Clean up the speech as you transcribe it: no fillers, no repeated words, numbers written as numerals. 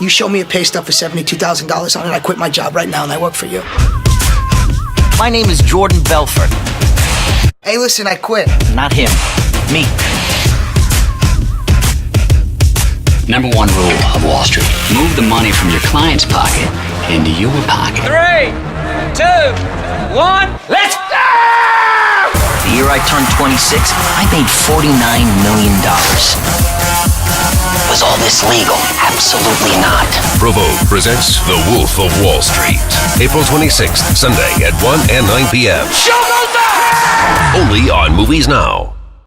You show me a pay stub for $72,000 on it, I quit my job right now and I work for you. My name is Jordan Belfort. Hey, listen, I quit. Not him. Me. Number one rule of Wall Street: move the money from your client's pocket into your pocket. 3, 2, 1, let's go! The year I turned 26, I made $49 million. Was all this legal? Absolutely not. Provo presents The Wolf of Wall Street. April 26th, Sunday at 1 and 9 p.m. Show goes the Only on Movies Now.